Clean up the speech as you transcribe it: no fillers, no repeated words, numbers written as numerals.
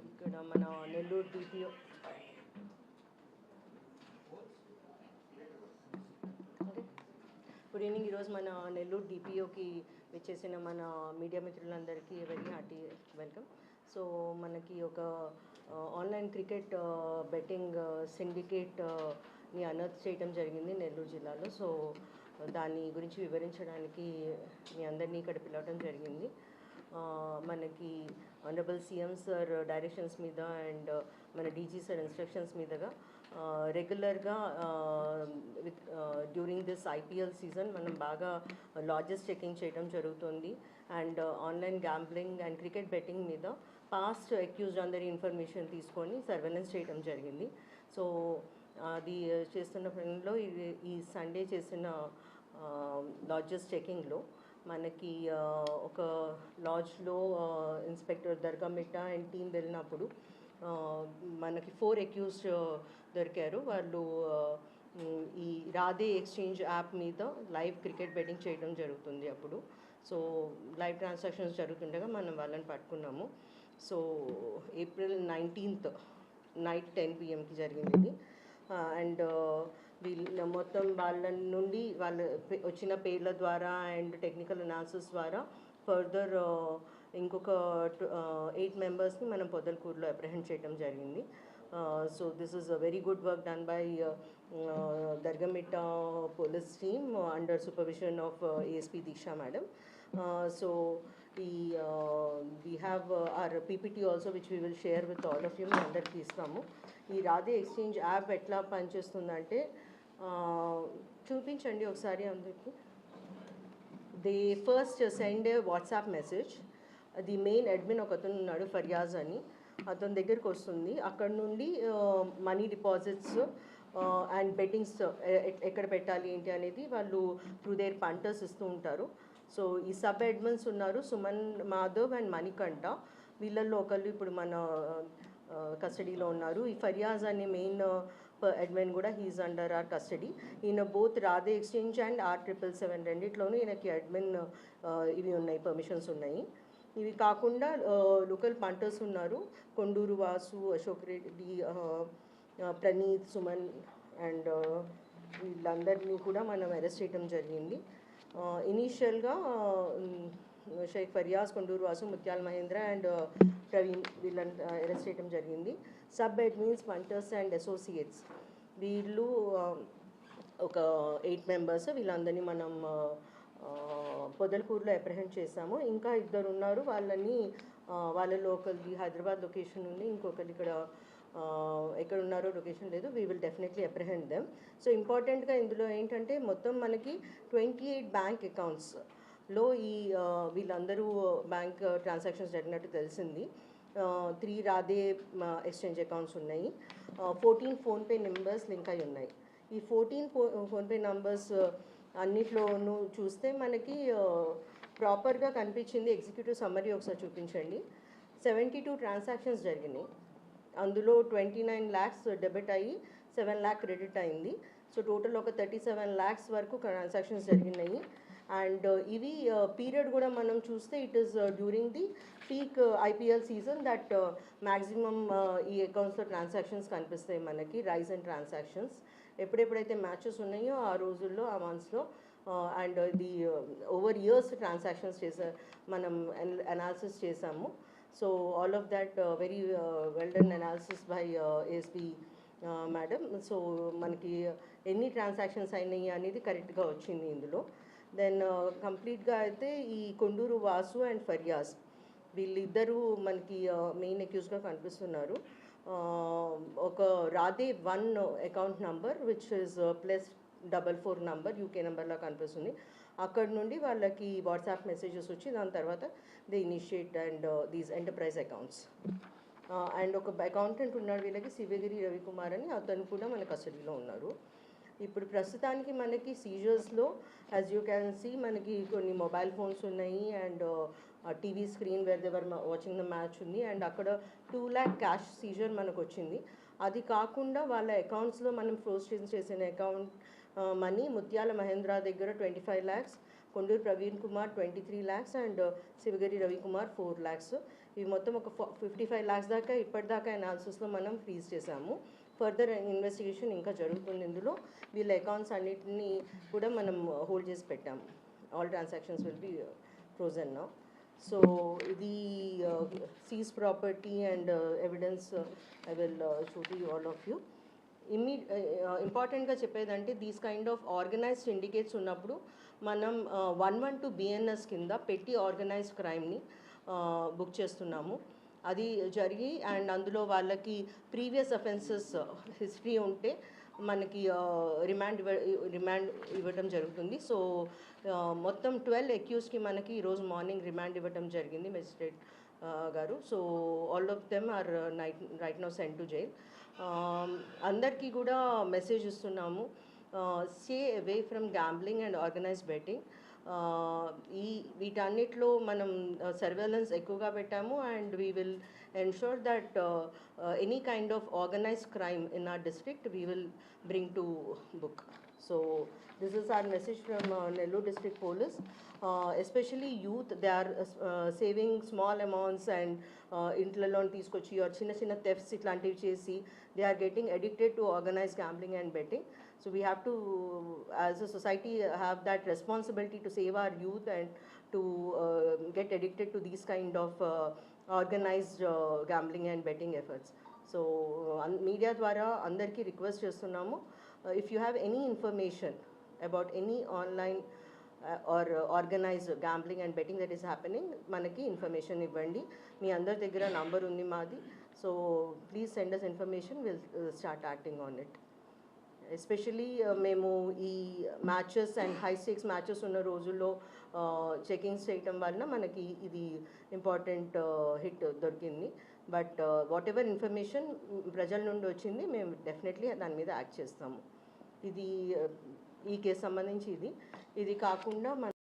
ఇక్కడ మన Nellore DPO good evening. ఈరోజు మన నెల్లూరు డిపిఓకి వచ్చేసిన మన మీడియా మిత్రులందరికీ వెరీ హార్టీ వెల్కమ్. సో మనకి ఒక ఆన్లైన్ క్రికెట్ బెట్టింగ్ సిండికేట్ని అనర్త్ చేయడం జరిగింది నెల్లూరు జిల్లాలో. సో దాని గురించి వివరించడానికి మీ అందరినీ ఇక్కడ పిలవడం జరిగింది. మనకి ఆనరబుల్ సీఎం సార్ డైరెక్షన్స్ మీద అండ్ మన డీజీ సార్ ఇన్స్ట్రక్షన్స్ మీదగా రెగ్యులర్గా డ్యూరింగ్ దిస్ ఐపీఎల్ సీజన్ మనం బాగా లాడ్జెస్ చెకింగ్ చేయడం జరుగుతుంది. And online gambling and cricket betting మీద పాస్ట్ అక్యూజ్డ్ అందరి ఇన్ఫర్మేషన్ తీసుకొని సర్వేలెన్స్ చేయడం జరిగింది. సో అది చేస్తున్న పనిలో ఈ సండే చేసిన లాడ్జెస్ చెకింగ్లో మనకి ఒక లాడ్జ్లో ఇన్స్పెక్టర్ దర్గామిట్టా అండ్ టీం వెళ్ళినప్పుడు మనకి 4 అక్యూజ్డ్ దొరికారు. వాళ్ళు ఈ రాధే ఎక్స్చేంజ్ యాప్ మీద లైవ్ క్రికెట్ బెట్టింగ్ చేయడం జరుగుతుంది అప్పుడు. సో లైవ్ ట్రాన్సాక్షన్స్ జరుగుతుండగా మనం వాళ్ళని పట్టుకున్నాము. So April 19th night 10 PM జరిగింది ఇది. అండ్ వీళ్ళ మొత్తం వాళ్ళ నుండి వాళ్ళ వచ్చిన పేర్ల ద్వారా అండ్ టెక్నికల్ అనాలిసిస్ ద్వారా ఫర్దర్ ఇంకొక 8 మెంబర్స్ని మనం పొదలకూరులో అప్రహెండ్ చేయడం జరిగింది. So this is a very good work done by Dargamitta police team under supervision of ASP Diksha madam. So we have our PPT also which we will share with all of you. మీ అందరికీ ఇస్తాము. ఈ Radhe exchange app ఎట్లా పనిచేస్తుందంటే చూపించండి ఒకసారి అందరికీ. They first send A WhatsApp message. అది main admin ఒకతను ఉన్నాడు ఫర్యాజ్ అని, అతని దగ్గరికి వస్తుంది. అక్కడ నుండి మనీ డిపాజిట్స్ అండ్ బెట్టింగ్స్ ఎక్కడ పెట్టాలి ఏంటి అనేది వాళ్ళు త్రూ దేర్ పంటర్స్ ఇస్తూ ఉంటారు. సో ఈ సబ్ అడ్మిన్స్ ఉన్నారు సుమన్ మాధవ్ అండ్ మణికంఠ. వీళ్ళల్లో ఒకళ్ళు ఇప్పుడు మన కస్టడీలో ఉన్నారు. ఈ ఫర్యాజ్ అనే మెయిన్ అడ్మిన్ కూడా హీఈస్ అండర్ ఆర్ కస్టడీ. ఈయన both Radhe exchange and R777 రెండిట్లోనూ ఈయనకి అడ్మిన్ ఇవి ఉన్నాయి, పర్మిషన్స్ ఉన్నాయి. ఇవి కాకుండా లోకల్ పంటర్స్ ఉన్నారు, కొండూరు వాసు, అశోక్ రెడ్డి, ప్రణీత్, సుమన్ అండ్ వీళ్ళందరినీ కూడా మనం అరెస్ట్ చేయడం జరిగింది. ఇనీషియల్గా షేక్ ఫర్యాజ్, కొండూరు వాసు, ముత్యాల మహేంద్ర అండ్ ప్రవీణ్ వీళ్ళని అరెస్ట్ చేయడం జరిగింది. Sub admins, punters and associates వీళ్ళు ఒక 8 మెంబర్స్. వీళ్ళందరినీ మనం పొదలకూరులో అప్రహెండ్ చేశాము. ఇంకా 2 ఉన్నారు, వాళ్ళలో ఒకరిది హైదరాబాద్ లొకేషన్ ఉంది, ఇంకొకరు ఇక్కడ ఎక్కడ ఉన్నారో లొకేషన్ లేదు. We will definitely apprehend them. So ఇంపార్టెంట్గా ఇందులో ఏంటంటే మొత్తం మనకి 28 బ్యాంక్ అకౌంట్స్లో వీళ్ళందరూ బ్యాంక్ ట్రాన్సాక్షన్స్ జరిగినట్టు తెలిసింది. 3 రాధే ఎక్స్చేంజ్ అకౌంట్స్ ఉన్నాయి, 14 ఫోన్పే నెంబర్స్ లింక్ అయి ఉన్నాయి. ఈ 14 ఫోన్పే నంబర్స్ అన్నిట్లోనూ చూస్తే మనకి ప్రాపర్గా కనిపించింది. ఎగ్జిక్యూటివ్ సమ్మరీ ఒకసారి చూపించండి. 72 ట్రాన్సాక్షన్స్ జరిగినాయి. అందులో 29 lakhs డెబిట్ అయ్యి 7 lakh క్రెడిట్ అయింది. సో టోటల్ ఒక 37 lakhs వరకు ట్రాన్సాక్షన్స్ జరిగినాయి. అండ్ ఇవి పీరియడ్ కూడా మనం చూస్తే it is during the peak IPL season that maximum ఈ అకౌంట్స్లో ట్రాన్సాక్షన్స్ కనిపిస్తాయి మనకి, రైజ్ అండ్ ట్రాన్సాక్షన్స్. ఎప్పుడెప్పుడైతే మ్యాచెస్ ఉన్నాయో ఆ రోజుల్లో, ఆ మంత్స్లో అండ్ ఇది ఓవర్ ఇయర్స్ ట్రాన్సాక్షన్స్ మనం అనాలిసిస్ చేసాము. So all of that very well done analysis by ASP madam. So మనకి ఎన్ని ట్రాన్సాక్షన్స్ అయినాయి అనేది కరెక్ట్గా వచ్చింది ఇందులో. దెన్ కంప్లీట్గా అయితే ఈ కొండూరు వాసు అండ్ ఫర్యాజ్ వీళ్ళిద్దరూ మనకి మెయిన్ అక్యూజ్గా కనిపిస్తున్నారు. ఒక Radhe 1 account number which is +44 number UK నెంబర్లా కనిపిస్తుంది. అక్కడ నుండి వాళ్ళకి వాట్సాప్ మెసేజెస్ వచ్చి దాని తర్వాత they initiate and these enterprise accounts. And ఒక అకౌంటెంట్ ఉన్నాడు వీళ్ళకి, శివగిరి రవికుమార్ అని, అతను కూడా మన కస్టడీలో ఉన్నారు. ఇప్పుడు ప్రస్తుతానికి మనకి సీజర్స్లో యాజ్ యూ క్యాన్ సీ మనకి కొన్ని మొబైల్ ఫోన్స్ ఉన్నాయి, and TV screen where they're watching the match ఉంది, అండ్ అక్కడ 2 lakh క్యాష్ సీజర్ మనకు వచ్చింది. అది కాకుండా వాళ్ళ అకౌంట్స్లో మనం ఫ్రోజ్ చేసిన అకౌంట్ మనీ ముత్యాల మహేంద్ర దగ్గర 25 lakhs, Konduru Praveen Kumar 23 lakhs, and Sivagiri Ravikumar 4 lakhs. ఇవి మొత్తం ఒక 55 lakhs దాకా ఇప్పటిదాకా అనాలిసిస్లో మనం ఫ్రీజ్ చేసాము. ఫర్దర్ ఇన్వెస్టిగేషన్ ఇంకా జరుగుతుంది. ఇందులో వీళ్ళ అకౌంట్స్ అన్నిటిని కూడా మనం హోల్డ్ చేసి పెట్టాము. All transactions will be frozen now. So ఇది seize property and evidence I will show to all of you. ఇంపార్టెంట్గా చెప్పేదంటే these kind of organised syndicates ఉన్నప్పుడు మనం 112 BNS కింద పెట్టి ఆర్గనైజ్డ్ క్రైమ్ని బుక్ చేస్తున్నాము. అది జరిగి అండ్ అందులో వాళ్ళకి ప్రీవియస్ అఫెన్సెస్ హిస్టరీ ఉంటే మనకి రిమాండ్ ఇవ్వడం జరుగుతుంది. సో మొత్తం 12 అక్యూస్కి మనకి ఈరోజు మార్నింగ్ రిమాండ్ ఇవ్వడం జరిగింది మెజిస్ట్రేట్ గారు. So all of them are right now sent to jail. అందరికీ కూడా మెసేజ్ ఇస్తున్నాము, stay away from gambling and organised betting. వీటన్నిటిలో మనం సర్వేలెన్స్ ఎక్కువగా పెట్టాము, and we will ensure that any kind of organised crime in our district we will bring to book. So this is our message from Nellore district police. Especially youth, they are saving small amounts and ఇంట్లలో తీసుకొచ్చి or చిన్న thefts ఇట్లాంటివి చేసి they are getting addicted to organized gambling and betting. So we have to, as a society, have that responsibility to save our youth and to get addicted to these kind of organized gambling and betting efforts. So media ద్వారా అందరికీ request చేస్తున్నాము, if you have any information about any online or organized gambling and betting that is happening, మనకి information ఇవ్వండి. మీ అందరి దగ్గర number ఉంది మాది. So please send us information, we'll start acting on it. Especially మేము ఈ మ్యాచెస్ అండ్ హై స్టేక్స్ మ్యాచెస్ ఉన్న రోజుల్లో చెకింగ్స్ చేయటం వలన మనకి ఇది ఇంపార్టెంట్ హిట్ దొరికింది. బట్ వాట్ ఎవర్ ఇన్ఫర్మేషన్ ప్రజల నుండి వచ్చింది మేము డెఫినెట్లీ దాని మీద యాక్ట్ చేస్తాము. ఇది ఈ కేసు సంబంధించి ఇది కాకుండా